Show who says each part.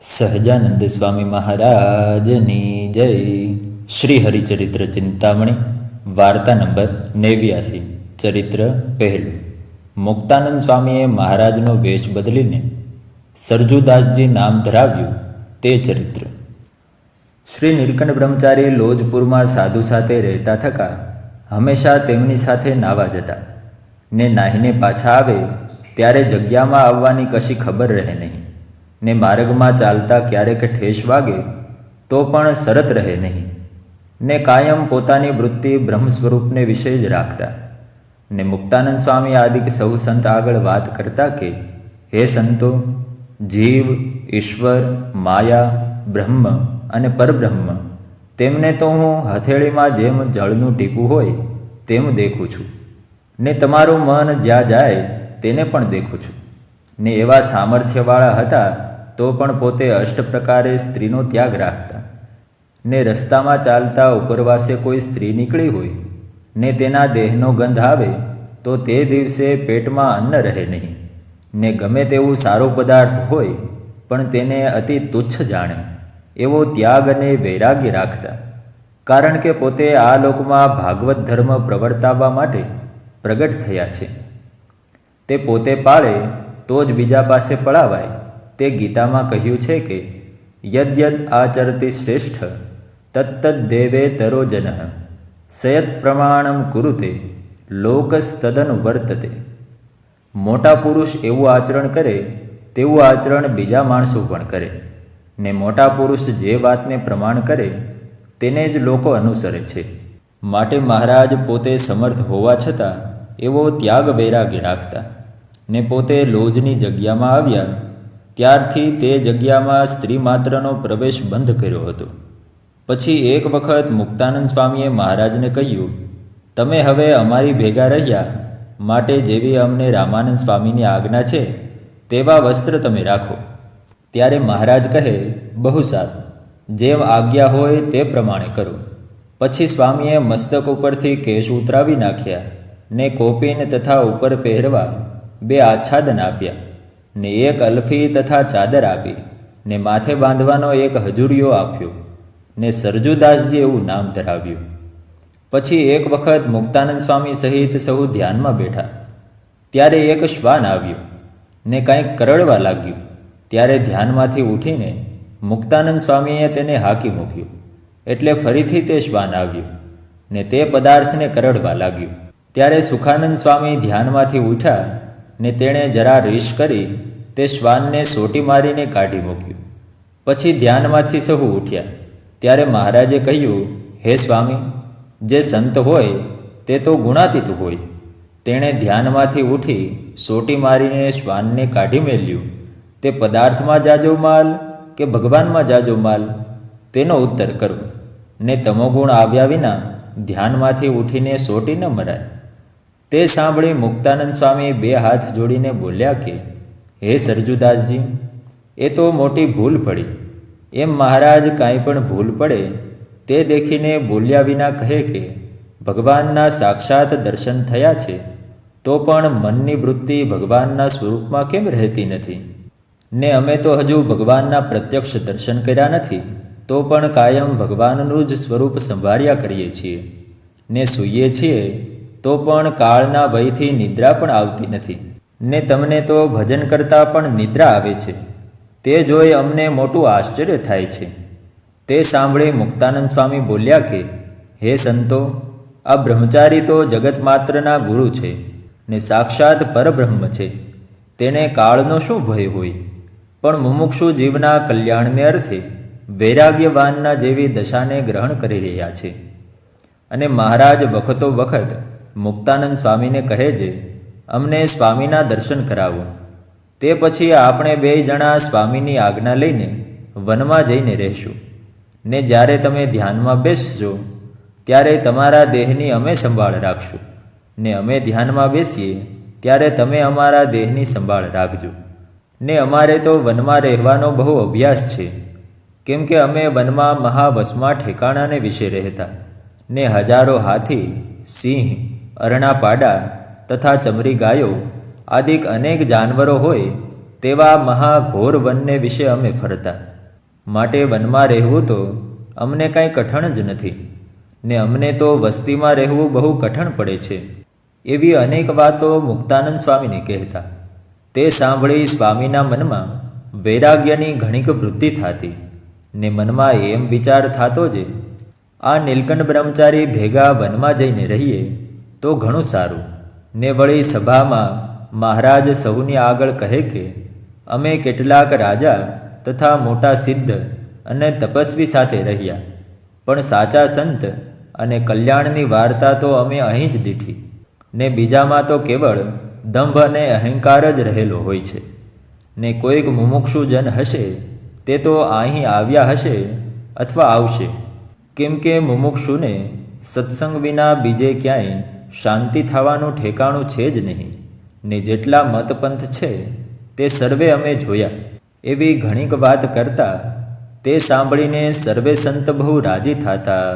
Speaker 1: સહજાનંદ સ્વામી મહારાજની જય. શ્રી હરિચરિત્ર ચિંતામણી વાર્તા નંબર 89. ચરિત્ર પહેલું. મુક્તાનંદ સ્વામીએ મહારાજનો વેશ બદલીને સરજુદાસજી નામ ધરાવ્યું તે ચરિત્ર. શ્રી નીલકંઠ બ્રહ્મચારી લોજપુરમાં સાધુ સાથે રહેતા થકા હંમેશા તેમની સાથે નાવા જતા ને નાહીને પાછા આવે ત્યારે જગ્યામાં આવવાની કશી ખબર રહે નહીં ને માર્ગમાં ચાલતા ક્યારેક ઠેસ વાગે તો પણ શરત રહે નહીં ને કાયમ પોતાની વૃત્તિ બ્રહ્મ સ્વરૂપને વિશે જ રાખતા ને મુક્તાનંદ સ્વામી આદિક સૌ સંત આગળ વાત કરતા કે હે સંતો, જીવ, ઈશ્વર, માયા, બ્રહ્મ અને પરબ્રહ્મ તેમને તો હું હથેળીમાં જેમ જળનું ટીપું હોય તેમ દેખું છું ને તમારું મન જ્યાં જાય તેને પણ દેખું છું ને એવા સામર્થ્યવાળા હતા તો પણ પોતે અષ્ટ પ્રકારે સ્ત્રીનો ત્યાગ રાખતા ને રસ્તામાં ચાલતા ઉપરવાસે કોઈ સ્ત્રી નીકળી હોય ને તેના દેહનો ગંધ આવે તો તે દિવસે પેટમાં અન્ન રહે નહીં ને ગમે તેવું સારો પદાર્થ હોય પણ તેને અતિ તુચ્છ જાણે એવો ત્યાગ અને વૈરાગ્ય રાખતા, કારણ કે પોતે આ લોકમાં ભાગવત ધર્મ પ્રવર્તાવવા માટે પ્રગટ થયા છે. તે પોતે પાળે તો જ બીજા પાસે પડાવાય તે ગીતામાં કહ્યું છે કે યદ્યદ આચરતિ શ્રેષ્ઠ તત્તદ દેવે તરો જન સયત પ્રમાણમ કુરુતે લોકસ્તદનુ વર્તતે. મોટા પુરુષ એવું આચરણ કરે તેવું આચરણ બીજા માણસો પણ કરે ને મોટા પુરુષ જે વાતને પ્રમાણ કરે તેને જ લોકો અનુસરે છે. માટે મહારાજ પોતે સમર્થ હોવા છતાં એવો ત્યાગ વૈરાગ્ય રાખતા ને પોતે લોજની જગ્યામાં આવ્યા ત્યારથી તે જગ્યામાં સ્ત્રી માત્રનો પ્રવેશ બંધ કર્યો હતો. પછી એક વખત મુક્તાનંદ સ્વામીએ મહારાજને કહ્યું, તમે હવે અમારી ભેગા રહ્યા માટે જેવી અમને રામાનંદ સ્વામીની આજ્ઞા છે તેવા વસ્ત્ર તમે રાખો. ત્યારે મહારાજ કહે, બહુ સારું, જેમ આજ્ઞા હોય તે પ્રમાણે કરો. પછી સ્વામીએ મસ્તક ઉપરથી કેશ ઉતરાવી નાખ્યા ને કોપીન તથા ઉપર પહેરવા 2 આચ્છાદન આપ્યા ને 1 અલ્ફી તથા ચાદર આપી ને માથે બાંધવાનો 1 હજુરિયો આપ્યો ને સરજુદાસજી એવું નામ ધરાવ્યું. પછી એક વખત મુક્તાનંદ સ્વામી સહિત સહુ ધ્યાનમાં બેઠા ત્યારે એક શ્વાન આવ્યું ને કાંઈક કરડવા લાગ્યું. ત્યારે ધ્યાનમાંથી ઉઠીને મુક્તાનંદ સ્વામીએ તેને હાંકી મૂક્યું એટલે ફરીથી તે શ્વાન આવ્યું ને તે પદાર્થને કરડવા લાગ્યું. ત્યારે સુખાનંદ સ્વામી ધ્યાનમાંથી ઉઠ્યા ને તેણે જરા રીસ કરી તે શ્વાનને સોટી મારીને કાઢી મૂક્યું. પછી ધ્યાનમાંથી સહુ ઉઠ્યા ત્યારે મહારાજે કહ્યું, હે સ્વામી, જે સંત હોય તે તો ગુણાતીત હોય. તેણે ધ્યાનમાંથી ઉઠી સોટી મારીને શ્વાનને કાઢી મેલ્યું તે પદાર્થમાં જાજો માલ કે ભગવાનમાં જાજો માલ તેનો ઉત્તર કરો ને તમોગુણ આવ્યા વિના ધ્યાનમાંથી ઉઠીને સોટી ન મરાય. તે સાંભળી મુક્તાનંદ સ્વામી 2 હાથ જોડીને બોલ્યા કે હે સરજુદાસજી, એ તો મોટી ભૂલ પડી. એમ મહારાજ કાંઈ પણ ભૂલ પડે તે દેખીને બોલ્યા વિના કહે કે ભગવાનના સાક્ષાત દર્શન થયા છે તો પણ મનની વૃત્તિ ભગવાનના સ્વરૂપમાં કેમ રહેતી નથી? ને અમે તો હજુ ભગવાનના પ્રત્યક્ષ દર્શન કર્યા નથી તો પણ કાયમ ભગવાનનું જ સ્વરૂપ સંભાળ્યા કરીએ છીએ ને સૂઈએ છીએ તો પણ કાળના ભયથી નિદ્રા પણ આવતી નથી ને તમને તો ભજન કરતાં પણ નિદ્રા આવે છે. તે જોઈ અમને મોટું આશ્ચર્ય થાય છે. તે સાંભળી મુક્તાનંદ સ્વામી બોલ્યા કે હે સંતો, આ બ્રહ્મચારી તો જગત માત્રના ગુરુ છે ને સાક્ષાત પરબ્રહ્મ છે. તેને કાળનો શું ભય હોય? પણ મુમુક્ષુ જીવના કલ્યાણને અર્થે વૈરાગ્યવાનના જેવી દશાને ગ્રહણ કરી રહ્યા છે. અને મહારાજ વખતો વખત મુક્તાનંદ સ્વામીને કહે છે, અમને સ્વામીના દર્શન કરાવો. તે પછી આપણે 2 જણા સ્વામીની આજ્ઞા લઈને વનમાં જઈને રહેશું ને જ્યારે તમે ધ્યાનમાં બેસજો ત્યારે તમારા દેહની અમે સંભાળ રાખશું ને અમે ધ્યાનમાં બેસીએ ત્યારે તમે અમારા દેહની સંભાળ રાખજો. ને અમારે તો વનમાં રહેવાનો બહુ અભ્યાસ છે, કેમ કે અમે વનમાં મહાવસમાં ઠેકાણાને વિશે રહેતા ને હજારો હાથી, સિંહ, અરણા પાડા તથા ચમરી ગાયો આદિક અનેક જાનવરો હોય તેવા મહાઘોર વનને વિશે અમે ફરતા માટે વનમાં રહેવું તો અમને કાંઈ કઠણ જ નથી, ને અમને તો વસ્તીમાં રહેવું બહુ કઠણ પડે છે. એવી અનેક વાતો મુક્તાનંદ સ્વામીને કહેતા. તે સાંભળી સ્વામીના મનમાં વૈરાગ્યની ઘણીક વૃત્તિ થતી, ને મનમાં એમ વિચાર થતો જ, આ નીલકંઠ બ્રહ્મચારી ભેગા વનમાં જઈને રહીએ તો ઘણું સારું. ને વળી સભામાં મહારાજ સહુની આગળ કહે કે અમે કેટલાક રાજા તથા મોટા સિદ્ધ અને તપસ્વી સાથે રહ્યા, પણ સાચા સંત અને કલ્યાણની વાર્તા તો અમે અહીં જ દીઠી, ને બીજામાં તો કેવળ દંભ અને અહંકાર જ રહેલો હોય છે. ને કોઈક મુમુક્ષુ જન હશે તે તો અહીં આવ્યા હશે અથવા આવશે, કેમ કે મુમુક્ષુને સત્સંગ વિના બીજે ક્યાંય શાંતિ થવાનું ઠેકાણું છે જ નહીં. ને જેટલા મતપંથ છે તે સર્વે અમે જોયા. એવી ઘણીક વાત કરતા તે સાંભળીને સર્વે સંત બહુ રાજી થતા.